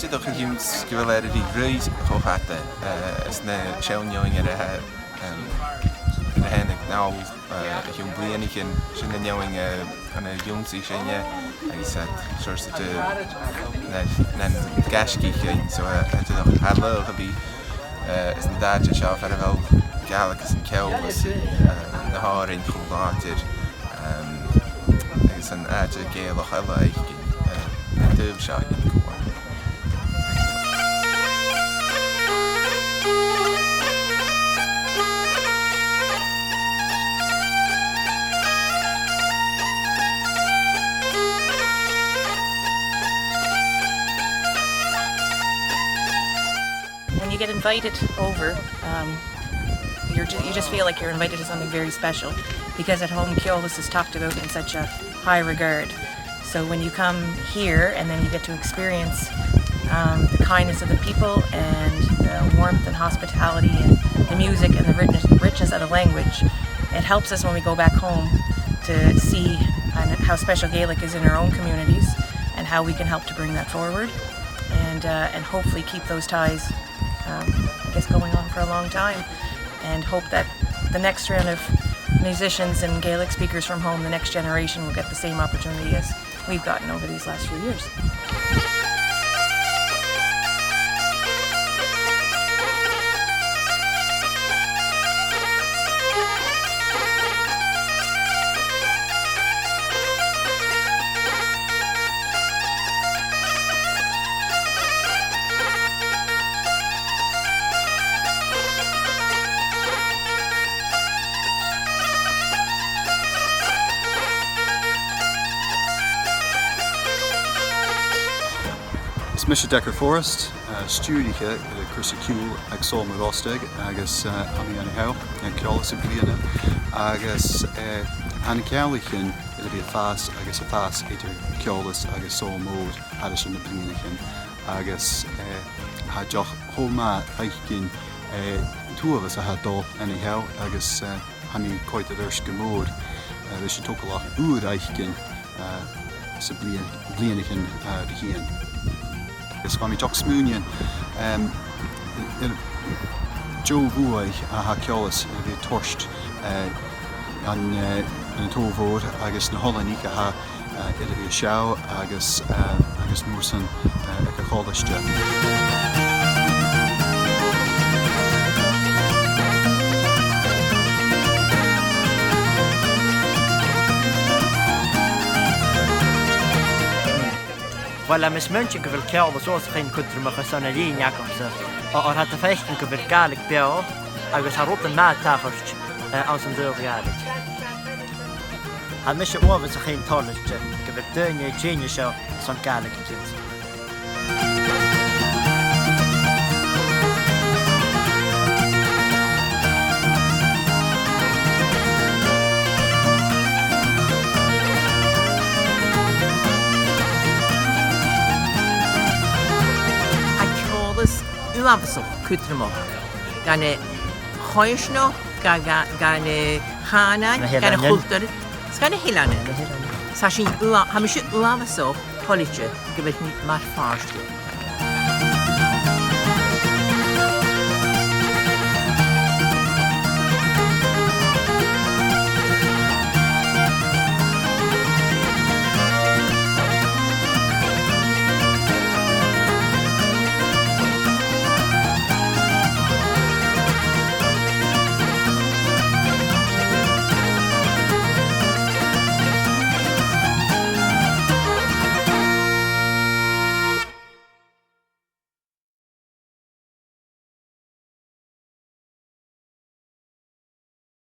did ook een sgoil die reis gehad is na seanjoing hen ik nou een bleanigin zijn een joing aan een jongsie zijn je hij zegt zoals het een gaski zo het is nog hallo gebi is een daadje zo verder wel Ghàidhlig is een Cheòlais de haar in chultar is een aardje Ghàidhlig Alba When you get invited over, you just feel like you're invited to something very special, because at home Ceòlais is talked about in such a high regard. So when you come here and then you get to experience the kindness of the people and the warmth and hospitality and the music and the richness of the language, it helps us when we go back home to see how special Gaelic is in our own communities and how we can help to bring that forward and hopefully keep those ties going on for a long time, and hope that the next round of musicians and Gaelic speakers from home, the next generation, will get the same opportunity as we've gotten over these last few years. Mis Decker Forest, treòirichte cuairtean ag Ceòlais agus amíanachadh ag Ceòlais bliana agus an cealaichin bhí fás agus a fás idir Ceòlais agus Ceòlmód hadis an na blianachin agus ha deoch chomá taighean túavas a dul anyhow agus haní coite irs go mór leis an tócalach úr aichcin sa blianachin dhachaigh. Is van Jock Smoonian, Joe Vuai a Ceòlais bhí torst an tómhór agus na Hollanícha ha idir bhí seó agus múrsan ag a chálaiste. Well, I'm mentioning that Ceòlais also can cuairtean san líneachomsa or hat fhèin go bhfuil Ghàidhlig beo agus ha rot an mád tachart an san Ghàidhlig. Ha mis óvas a chin tallaichean go bhfuil duine tíine seo san Ghàidhlig kids. Uibhist cuairtean gan choimhearsnachd gan cànan gan chultar gan Eilean. Sa sin ha mis Uibhist tallaiche go bhfuil mar fáiste.